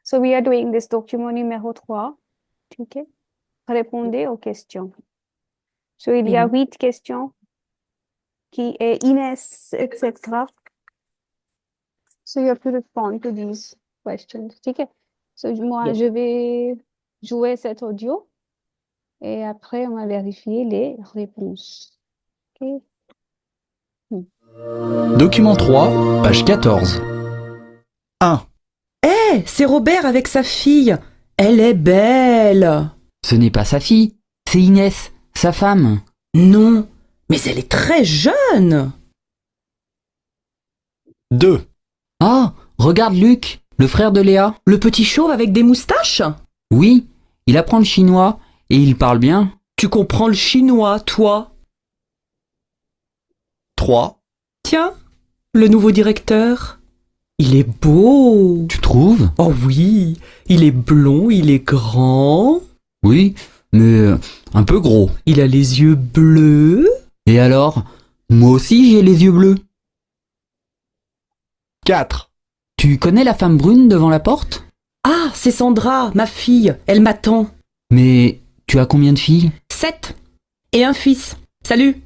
So we are doing this document numéro 3. ठीक है? Répondez aux questions. So il y a 8 questions qui est Inès, etc. So you have to respond to these questions. ठीक है? So moi, Yes. je vais jouer cet audio et après, on va vérifier les réponses. Ok? Document 3, page 14. 1. Hé, c'est Robert avec sa fille. Elle est belle. Ce n'est pas sa fille, c'est Inès, sa femme. Non, mais elle est très jeune. 2. Ah, regarde Luc, le frère de Léa. Le petit chauve avec des moustaches. Oui, il apprend le chinois et il parle bien. Tu comprends le chinois, toi? 3. Tiens, le nouveau directeur. Il est beau. Tu trouves? Oh oui, il est blond, il est grand. Oui, mais un peu gros. Il a les yeux bleus. Et alors? Moi aussi j'ai les yeux bleus. 4. Tu connais la femme brune devant la porte? Ah, c'est Sandra, ma fille. Elle m'attend. Mais tu as combien de filles? 7. Et un fils. Salut.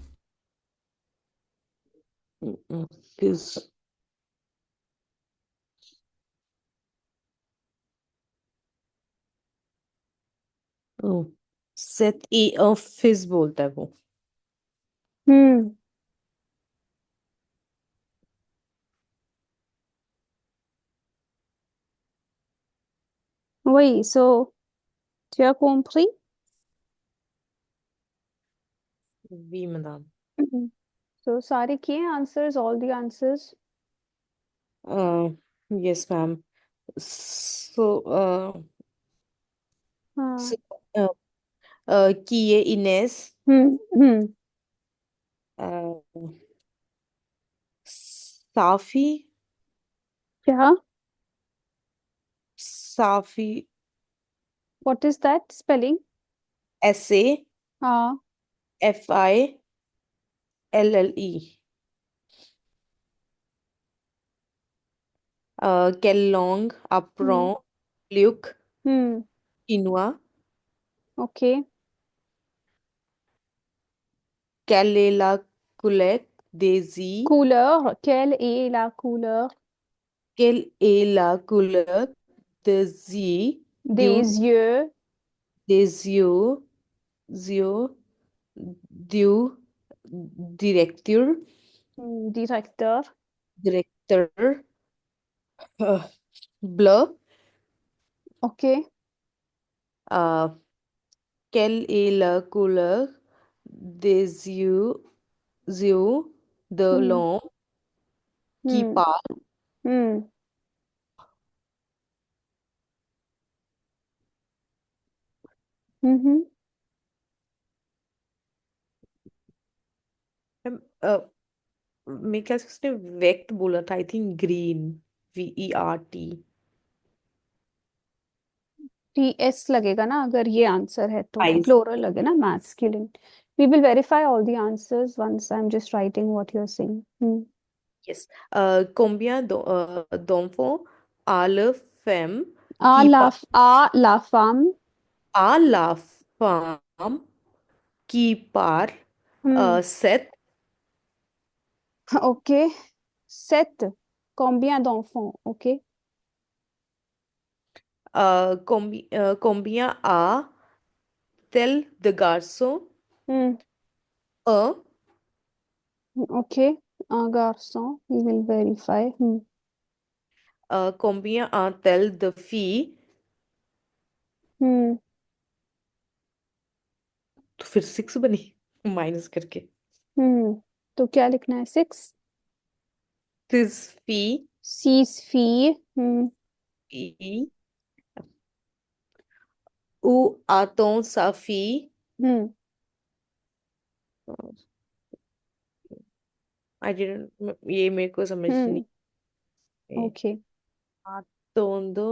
Fizz. Oh. 7 et un fizz बोलता है वो. Oui, so, tu as compris? Oui, madame. So, सारे किए answers, all the answers? Yes, ma'am. So, हाँ. so qui est Inès? Safi? क्या? Safi. What is that spelling? S-A हाँ. F-I-L-L-E. Kellogg, apron, Luke, quinoa, Okay. quelle est la couleur des yeux? Couleur. Quelle est la couleur Quelle est la couleur des yeux? des yeux Des yeux du directeur? directeur? Directeur. Bleu. Okay. Quelle est la couleur des yeux de l'homme qui Hmm. parle? Hmm. Mhm. मेरे ख्याल से उसने वेक्ट बोला था. I think green. VERT. TS लगेगा ना अगर ये आंसर है तो Eyes. प्लूरल लगे ना masculine. We will verify all the answers once I'm just writing what you're saying. Yes. Combien d'enfants a la femme A qui la, parle? la femme. A la femme qui parle? Sept. Ok. 7. Combien d'enfants? Ok. Combien a-t-elle de garçons? Hmm. Un. Ok. Un garçon. We will verify. Combien a-t-elle de filles? Hmm. तो फिर 6 बनी minus करके. तो क्या लिखना है? 6. 6 filles. 6 filles. Filles. Où a-t-on sa fille? I didn't. ये मेरे को समझ नहीं. Okay. A-t-on दो.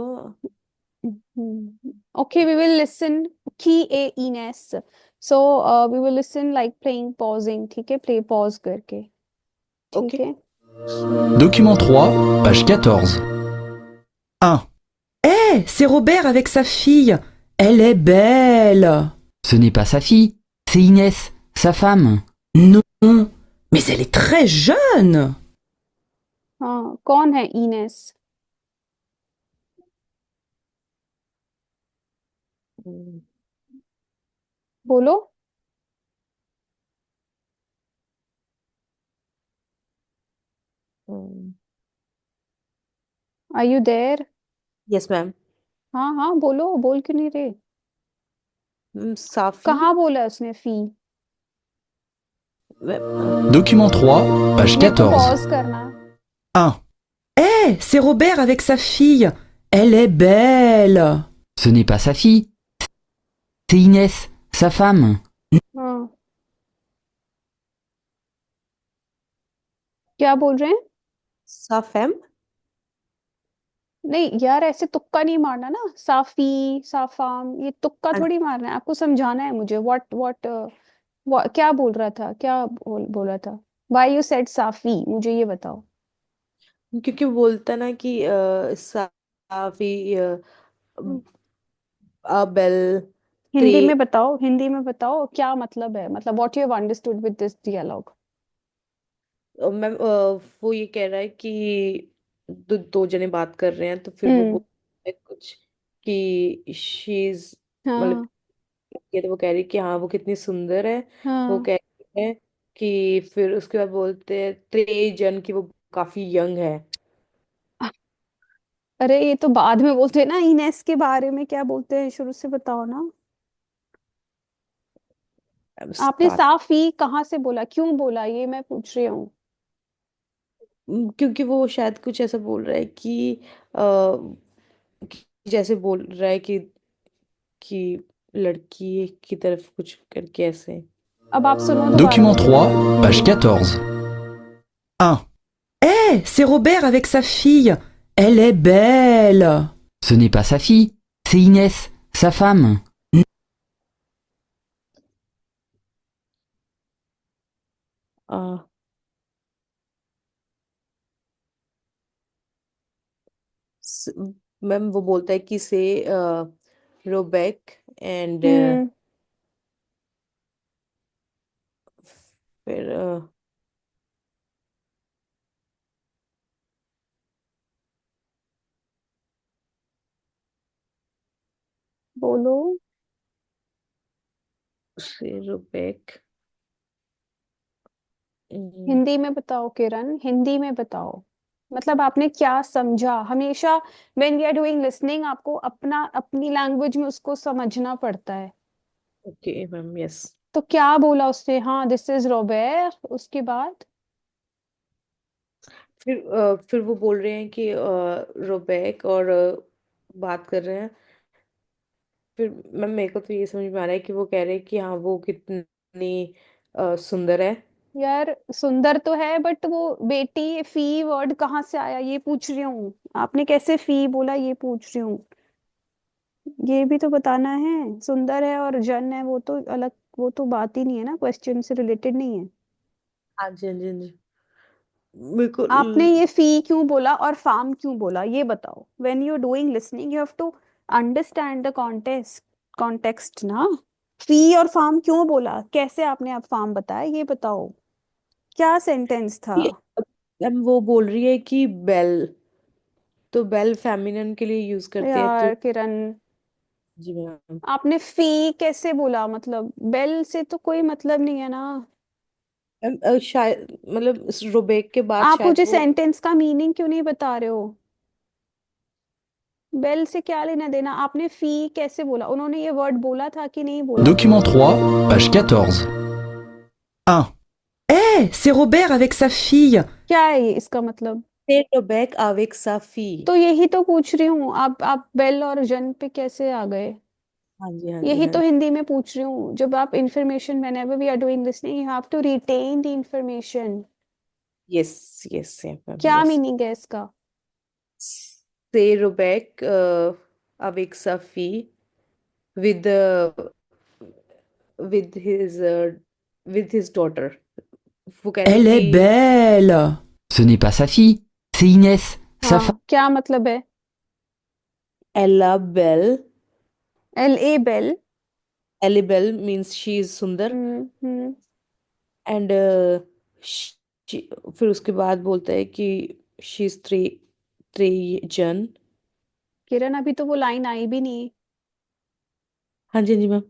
Okay, we will listen. Qui est Inès? So we will listen like playing pausing. ठीक है? Play pause करके. ठीक Okay. है? Document 3, page 14. 1. Hé, c'est Robert avec sa fille. Elle est belle. Ce n'est pas sa fille, c'est Inès, sa femme. Non, mais elle est très jeune. हाँ, कौन है इनेस? हम्म, बोलो. Hmm, are you there? Yes ma'am. हाँ हाँ, बोलो. बोल क्यों नहीं रहे? साफी। कहाँ बोला उसने फी? Document 3, page मेरे को 14. पॉज करना. 1. Hé, c'est Robert avec sa fille. Elle est belle. Ce n'est pas sa fille, c'est Inès, sa femme. हाँ. क्या बोल रहे हैं? साफेम। नहीं यार, ऐसे तुक्का नहीं मारना ना. साफी, साफाम, ये तुक्का थोड़ी मारना है. आपको समझाना है मुझे. व्हाट क्या बोल रहा था? क्या बोला था? व्हाई यू सेड साफी? मुझे ये बताओ. क्योंकि बोलता ना कि साफी हम्म, बेल त्रे। हिंदी में बताओ. हिंदी में बताओ क्या मतलब है. मतलब what you have understood with this dialogue. Ma'am वो ये कह रहा है कि दो जने बात कर रहे हैं तो फिर वो हम्म. बोलता है कुछ कि शी इज, मतलब हाँ ये तो वो कह रही है कि हाँ वो कितनी सुंदर है। वो हाँ. कह रही है कि फिर उसके बाद बोलते हैं त्रेजन की वो काफी यंग है। अरे ये तो बाद में बोलते हैं ना. इनेस के बारे में क्या बोलते हैं? शुरू से बताओ ना. आपने स्टार्ट। साफी कहाँ से बोला? क्यों बोला? ये मैं पूछ रही हूँ. क्योंकि वो शायद कुछ ऐसा बोल रहा है कि जैसे बोल रहा है कि लड़की की तरफ कुछ करके ऐसे। अब आप सुनो दोबारा. Document 3, page 14. 1. Hé, c'est Robert avec sa fille. Elle est belle. Ce n'est pas sa fille, c'est Inès, sa femme. आ, स- मैम वो बोलता है कि से रोबेक एंड हम्म. फिर बोलो. से रोबेक। हिंदी में बताओ किरण. हिंदी में बताओ. मतलब आपने क्या समझा? हमेशा when we are doing listening आपको अपनी लैंग्वेज में उसको समझना पड़ता है. Okay ma'am yes. तो क्या बोला उसने? हाँ, दिस इज रोबेर. उसके बाद फिर वो बोल रहे हैं कि रोबेक और बात कर रहे हैं। फिर मैम मेरे को तो ये समझ में आ रहा है कि वो कह रहे हैं कि हाँ वो कितनी सुंदर है। यार, सुंदर तो है बट वो बेटी फी वर्ड कहाँ से आया ये पूछ रही हूँ. आपने कैसे फी बोला ये पूछ रही हूँ. ये भी तो बताना है. सुंदर है और जन है वो तो अलग. वो तो बात ही नहीं है ना. क्वेश्चन से रिलेटेड नहीं है. हाँ जी हाँ जी हाँ जी। बिल्कुल। आपने ये फी क्यों बोला और फार्म क्यों बोला ये बताओ. When you are doing listening you have to understand the context. Context ना. फी और फार्म क्यों बोला? कैसे आपने आप फार्म बताया ये बताओ. क्या सेंटेंस था? मैम वो बोल रही है कि बेल, तो बेल फेमिनिन के लिए यूज करते हैं तो। यार किरण, जी मैम। आपने फी कैसे बोला? मतलब बेल से तो कोई मतलब नहीं है ना. मैम शायद मतलब रोबेक के बाद आप शायद मुझे वो। सेंटेंस का मीनिंग क्यों नहीं बता रहे हो? बेल से क्या लेना देना? आपने फी कैसे बोला? उन्होंने ये वर्ड बोला था कि नहीं बोला? Document 3, page 14. 1. Hé, c'est Robert avec sa fille. क्या है ये? इसका मतलब से रोबेक avec sa fille। तो यही तो पूछ रही हूँ. आप बेल और जन पे कैसे आ गए? हाँ जी हाँ जी यही हाँ तो जी। हिंदी में पूछ रही हूँ. जब आप information whenever we are doing listening you have to retain the information. Yes yes ma'am क्या यस। मीनिंग है इसका? से रोबेक avec sa fille with with his uh, with his daughter। वो कह रहे हैं Elle est कि belle. Ce n'est pas sa fille, c'est Inès, sa femme. हाँ, क्या मतलब है? Ella Bell. L.A. Bell. Ellie Bell means she is सुंदर. हम्म एंड फिर उसके बाद बोलता है कि शी इज त्रिजन. किरण, अभी तो वो लाइन आई भी नहीं। हाँ जी, हाँ जी मैम.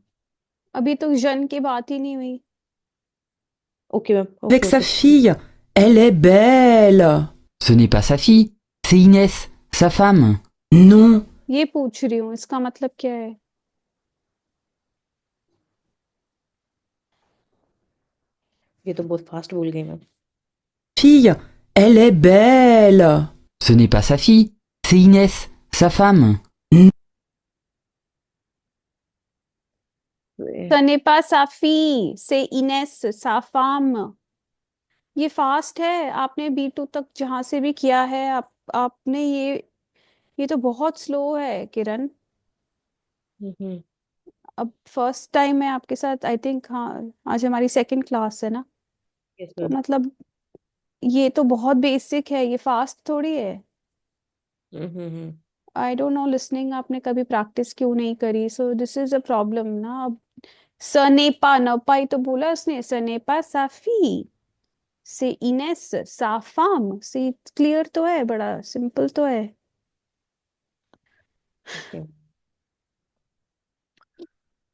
अभी तो जन की बात ही नहीं हुई। Okay ma'am, avec okay sa okay. fille. Elle est belle. Ce n'est pas sa fille, c'est Inès, sa femme. Non, ये पूछ रही हूँ, इसका मतलब क्या है? ये तो बहुत फास्ट बोल गई ma'am. fille, elle est belle. Ce n'est pas sa fille, c'est Inès, sa femme. सनेपा साफी से इनेस साफाम। ये फास्ट है। आपने B2 तक जहां से भी किया है, आपने ये तो बहुत स्लो है किरण। हम्म. अब फर्स्ट टाइम है आपके साथ, आई थिंक। हाँ, आज हमारी सेकंड क्लास है ना, यस तो मैम. मतलब ये तो बहुत बेसिक है, ये फास्ट थोड़ी है। हम्म. आई डोंट नो, लिसनिंग आपने कभी प्रैक्टिस क्यों नहीं करी? So this is a problem ना। अब सनेपा नपा ही तो बोला उसने, सनेपा साफी से इनेस साफाम से। क्लियर तो है, बड़ा सिंपल तो है। Okay.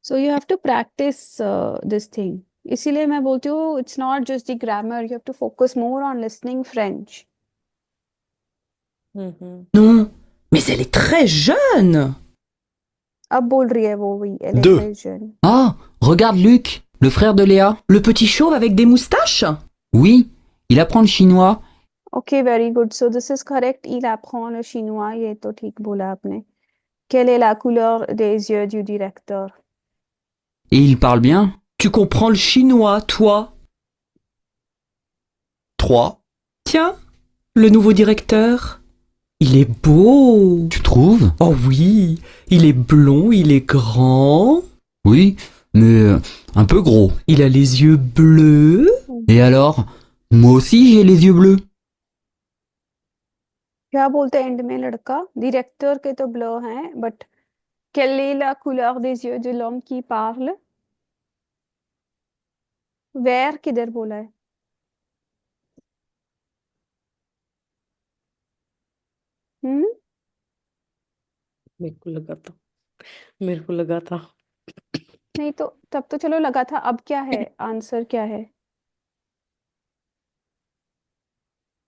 So you have to practise this thing. इसीलिए मैं बोलती हूँ, it's not just the grammar, you have to focus more on listening French. Hmm. Non, mais elle est très jeune. अब बोल रही है वो, वही elle est Deux. très jeune. Ah, regarde Luc, le frère de Léa. Le petit chauve avec des moustaches. Oui, il apprend le chinois. Okay, very good. So this is correct. il apprend le chinois, ये तो ठीक बोला आपने। Quelle est la couleur des yeux du directeur? Et il parle bien. Tu comprends le chinois, toi? 3. Tiens, le nouveau directeur. Il est beau. Tu trouves? Oh oui, il est blond, il est grand. Oui, mais un peu gros. Il a les yeux bleus. Et alors? Moi aussi j'ai les yeux bleus. क्या बोलते हैं and में लड़का? Director के तो blur हैं, but quelle est la couleur des yeux de l'homme qui parle? Vert किधर बोला है? हम्म मेरे को लगा था. नहीं तो तब तो चलो लगा था, अब क्या है? आंसर क्या है?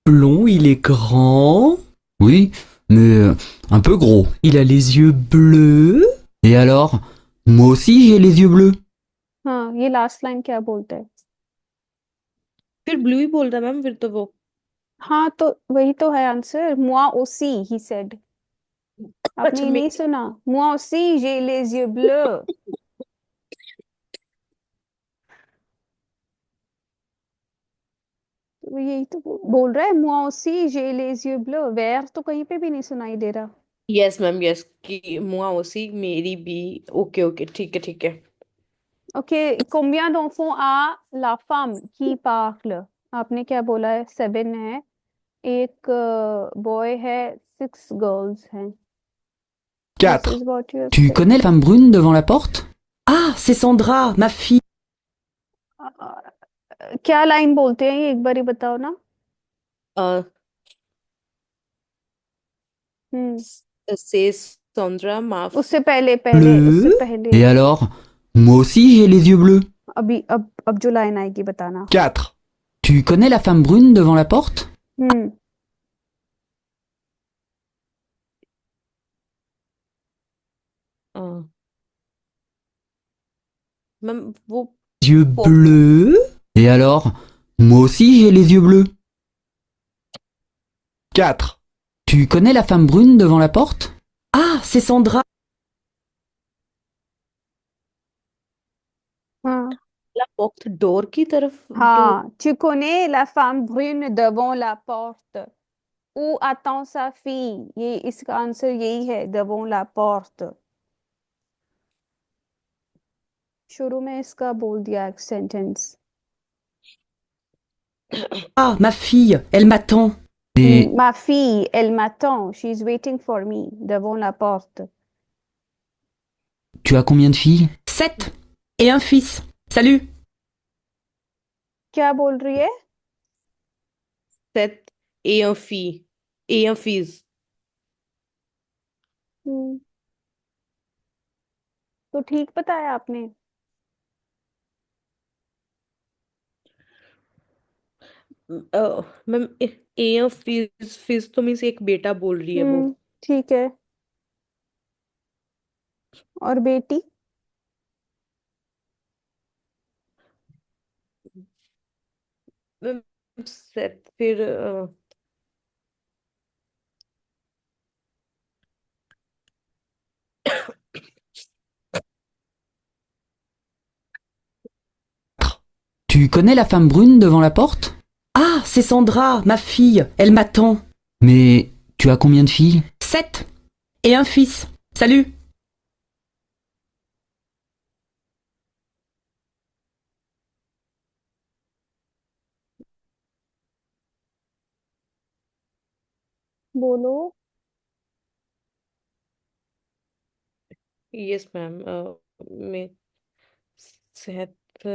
Blond, il est grand. Oui, mais un peu gros. Il a les yeux bleus. Et alors? Moi aussi j'ai les yeux bleus. हाँ, ये लास्ट लाइन क्या बोलता है? फिर ब्लू ही बोल रहा मैम, फिर तो वो. हाँ, तो वही तो है answer. moi aussi he said। आपने अच्छा ये नहीं सुना? moi aussi j'ai les yeux bleus। तो यही तो बोल रहा है, moi aussi j'ai les yeux bleus। vert तो कहीं पे भी नहीं सुनाई दे रहा। यस मैम, यस कि मुआ उसी मेरी भी. ओके ओके, ठीक है ठीक है. Ok, combien d'enfants a la femme qui parle? आपने क्या बोला है? 7 है, एक बॉय है, 6 गर्ल्स हैं। This 4. is what you have Tu said. connais la femme brune devant la porte? Ah, c'est Sandra, ma fille. क्या लाइन बोलते हैं ये, एक बार ही बताओ ना। से सौंदरा माफ. उससे पहले Bleu. उससे Et पहले। alors? Moi aussi j'ai les yeux bleus. अभी अब जो लाइन आएगी बताना। 4. Tu connais la femme brune devant la porte? हम्म मैम वो Yeux bleus. Et alors? Moi aussi j'ai les yeux bleus. 4. Tu connais la femme brune devant la porte? Ah, c'est Sandra. हाँ la porte door की तरफ. हाँ, tu connais la femme brune devant la porte? Où attend sa fille? ये इसका answer यही है, devant la porte। शुरू में इसका बोल दिया एक sentence. Ah, ma fille, elle m'attend. Mais Ma fille, elle m'attend. She's waiting for me devant la porte. tu as combien de filles? 7 et un fils. Salut. क्या बोल रही है? 7 et un fils. हम्म, तो ठीक बताया आपने। मैम et un fils तो means एक बेटा बोल रही है वो। ठीक है। और बेटी? मैम 7 फिर tu connais la femme brune devant la porte? Ah, c'est Sandra, ma fille. Elle m'attend. Mais tu as combien de filles? 7 et un fils. Salut. बोलो। यस मैम मैं 7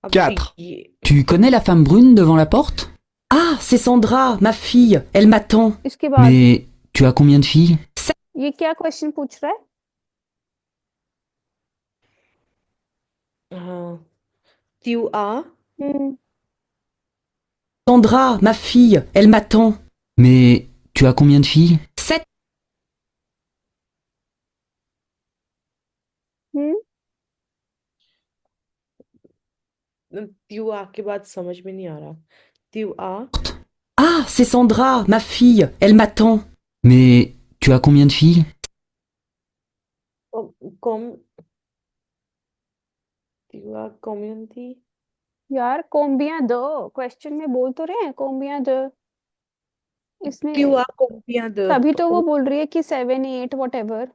अब 4. ये Tu connais la femme brune devant la porte? Ah, c'est Sandra, ma fille. Elle m'attend. इसके बाद Mais tu as combien de filles? ये क्या question पूछ रहा है? tu as Sandra, ma fille. Elle m'attend. Mais tu as combien de filles? 7 हम्म, tu as के बाद समझ में नहीं आ रहा। tu as Ah, c'est Sandra, ma fille. Elle m'attend. Mais tu as combien de filles? comme tu as combien थी? यार combien de question में बोल तो रहे हैं combien de इसमें tu as combien de तभी तो वो बोल रही है कि 7 8 whatever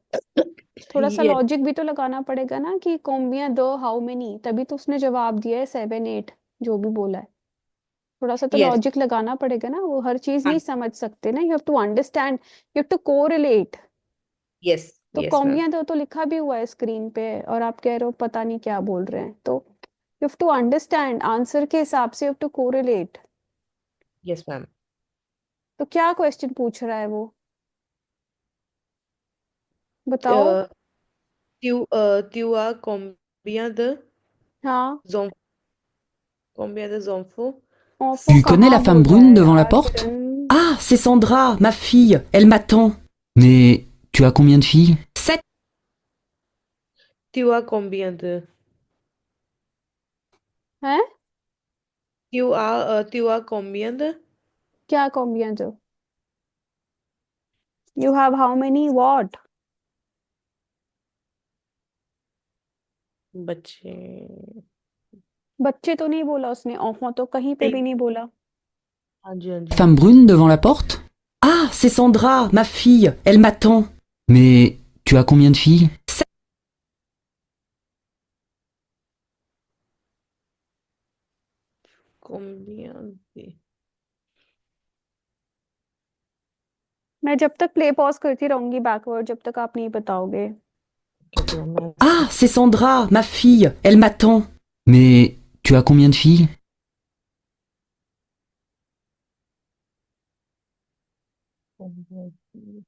थोड़ा सा Yes, लॉजिक भी तो लगाना पड़ेगा ना कि combien de how many तभी तो उसने जवाब दिया है 7 8 जो भी बोला है थोड़ा सा तो yes, लॉजिक लगाना पड़ेगा ना वो हर चीज हाँ, नहीं समझ सकते ना you have to understand you have to correlate yes, तो yes, ma'am. कॉम्बिया तो लिखा भी हुआ है स्क्रीन पे और आप कह रहे हो पता नहीं क्या बोल रहे हैं तो you have to understand answer के हिसाब से you have to correlate Yes, ma'am. तो क्या क्वेश्चन पूछ रहा है वो बताओ Uh, tu as combien de हाँ enfants? Combien de enfants? enfant Tu connais la कहाँ femme बोल रहा brune है devant la यार porte? किरण Ah, c'est Sandra, ma fille. Elle m'attend. Mais tu as combien de filles? 7 Tu as combien de? हैं Tu as combien de क्या combien de you have how many what बच्चे? बच्चे तो नहीं बोला उसने enfant तो कहीं पे भी नहीं बोला हाँ जी, हाँ La जी। femme brune devant la porte? Ah, c'est Sandra, ma fille. Elle m'attend. Mais tu as combien de filles? Combien de? मैं जब तक प्ले पॉज करती रहूंगी बैकवर्ड जब तक आप नहीं बताओगे Ok, maman. Ah, c'est Sandra, ma fille. Elle m'attend. Mais tu as combien de filles? Combien de-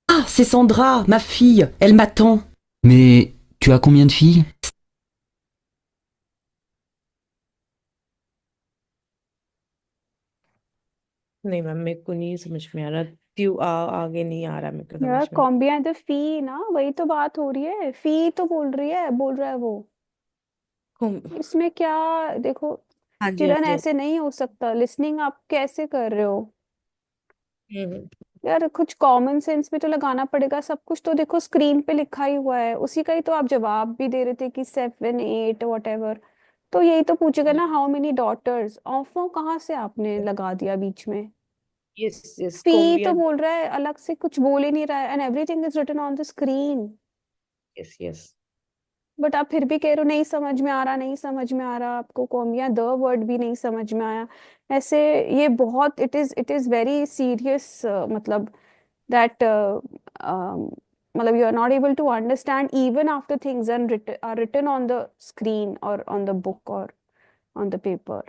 Ah, c'est Sandra, ma fille. Elle m'attend. Mais tu as combien de filles? नहीं ma'am मेरे को नहीं समझ में आ रहा। आगे नहीं आ रहा मेरे को यार समझ में। कॉम्बिया द फी ना वही तो बात हो रही है फी तो बोल रहा है वो इसमें क्या देखो हाँ जी, हाँ किरण जी। ऐसे नहीं हो सकता लिसनिंग आप कैसे कर रहे हो हम्म, यार कुछ कॉमन सेंस भी तो लगाना पड़ेगा सब कुछ तो देखो स्क्रीन पे लिखा ही हुआ है उसी का ही तो आप जवाब भी दे रहे थे कि 7 8 whatever तो यही तो पूछेगा ना हाउ मेनी डॉटर्स ऑफो कहाँ से आपने लगा दिया बीच में यस यस फी तो कॉम्बियन। बोल रहा है अलग से कुछ बोल ही नहीं रहा है and everything is written on the screen yes yes but आप फिर भी कह रहे हो नहीं समझ में आ रहा, नहीं समझ में आ रहा, आपको कॉम या द वर्ड भी नहीं समझ में आया। ऐसे ये बहुत, इट इज वेरी सीरियस, मतलब that मतलब you are not able to understand even after things are written on the screen or on the book or on the paper.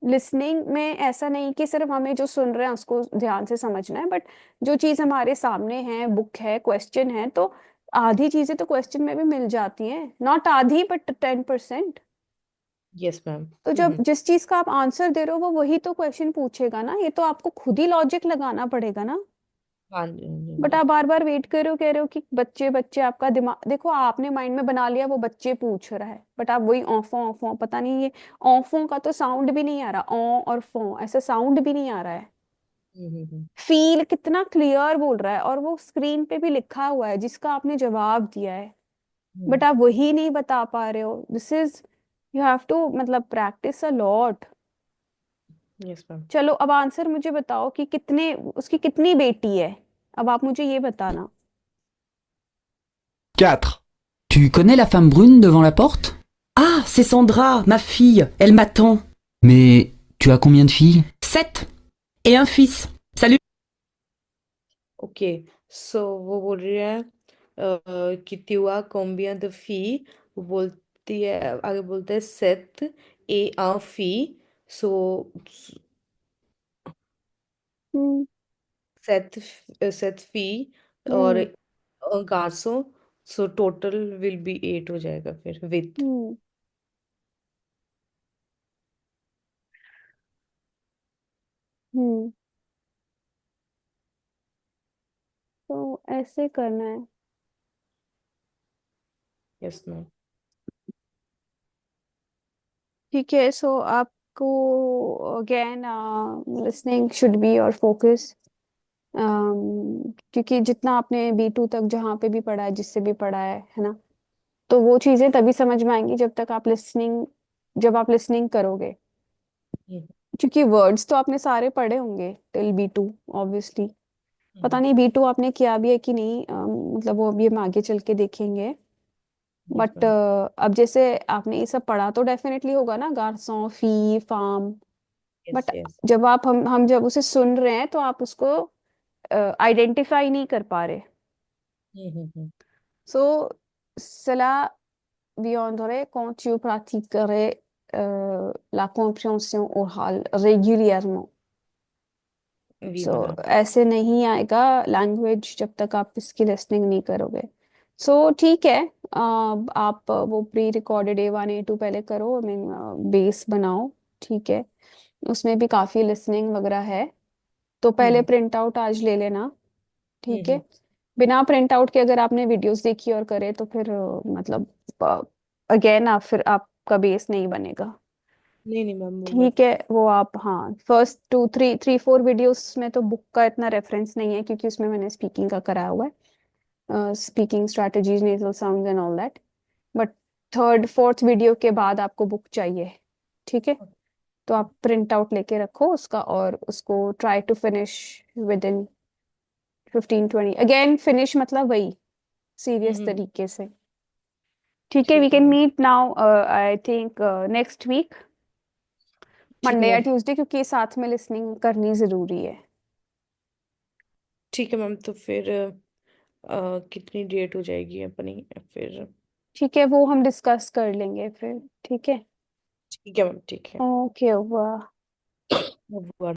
Listening में ऐसा नहीं कि सिर्फ हमें जो सुन रहे हैं उसको ध्यान से समझना है, बट जो चीज हमारे सामने है, बुक है, क्वेश्चन है, तो आधी चीजें तो क्वेश्चन में भी मिल जाती हैं, नॉट आधी बट 10%। Yes ma'am. तो जब जिस चीज का आप आंसर दे रहे हो वो वही तो क्वेश्चन पूछेगा ना, ये तो आपको खुद ही लॉजिक लगाना पड़ेगा ना। हाँ जी, हाँ जी, हाँ बट जी। आप बार बार वेट कर रहे हो, कह रहे हो कि बच्चे बच्चे, आपका दिमाग देखो, आपने माइंड में बना लिया वो बच्चे पूछ रहा है, बट आप वही औफों औफों, पता नहीं ये औफों का तो साउंड भी नहीं आ रहा, औ और फों ऐसा साउंड भी नहीं आ रहा है। हम्म। फील कितना क्लियर बोल रहा है, और वो स्क्रीन पे भी लिखा हुआ है जिसका आपने जवाब दिया है, बट आप वही नहीं बता पा रहे हो। This is, you have to मतलब practice a lot. Yes ma'am. चलो अब आंसर मुझे बताओ कि कितने, उसकी कितनी बेटी है, अब आप मुझे ये बताना। 4, Tu connais la femme brune devant la porte? Ah, c'est Sandra, ma fille. Elle m'attend. Mais tu as combien de filles? 7 et un fils. Salut. Okay, so वो बोल रही है कि तिवा कॉम्बिया द फी, वो बोलती है, आगे बोलते हैं सेत ए आ फी, सो हम्म। सेत सेत फी और हम्म। गार्सो, सो टोटल विल बी 8 हो जाएगा फिर विथ। हम्म। हम्म। तो ऐसे करना है। Yes ma'am. ठीक है, सो आपको again listening should be your focus, क्योंकि जितना आपने B2 तक जहाँ पे भी पढ़ा है, जिससे भी पढ़ा है ना, तो वो चीजें तभी समझ में आएंगी जब तक आप लिसनिंग, जब आप लिसनिंग करोगे, क्योंकि वर्ड्स तो आपने सारे पढ़े होंगे टिल B2 ऑब्वियसली। पता नहीं B2 आपने किया भी है कि नहीं, मतलब वो अभी हम आगे चल के देखेंगे। Yes but ma'am. अब जैसे आपने ये सब पढ़ा तो डेफिनेटली होगा ना, गार्सों, फी, फार्म। Yes but yes. जब आप हम जब उसे सुन रहे हैं तो आप उसको आइडेंटिफाई नहीं कर पा रहे। So cela viendrait quand tu pratiquerais la compréhension orale régulièrement. वी सो मैम। ऐसे नहीं आएगा लैंग्वेज जब तक आप इसकी लिसनिंग नहीं करोगे। सो ठीक है, आप वो प्री रिकॉर्डेड A1 A2 पहले करो, आई मीन बेस बनाओ। ठीक है, उसमें भी काफी लिसनिंग वगैरह है, तो पहले प्रिंट आउट आज ले लेना। ठीक है, बिना प्रिंट आउट के अगर आपने वीडियोस देखी और करे तो फिर मतलब अगेन आप फिर आपका बेस नहीं बनेगा। नहीं नहीं मैम, वो मैं। ठीक है, वो आप हाँ फर्स्ट 2 3 3 4 वीडियोस में तो बुक का इतना रेफरेंस नहीं है, क्योंकि उसमें मैंने स्पीकिंग का कराया हुआ है, speaking strategies, nasal sounds and all that. But third fourth video के बाद आपको बुक चाहिए। ठीक है, तो आप प्रिंट आउट लेके रखो उसका, और उसको try to finish within 15 20, again finish मतलब वही सीरियस तरीके से। ठीक है, वी ठीक है can ma'am. Meet now I think next week, ठीक है मंडे या मैम। ट्यूसडे, क्योंकि साथ में लिसनिंग करनी जरूरी है। ठीक है मैम, तो फिर कितनी डेट हो जाएगी अपनी फिर? ठीक है, वो हम डिस्कस कर लेंगे फिर। ठीक है, ठीक है मैम, ठीक है। ओके, वाह। अब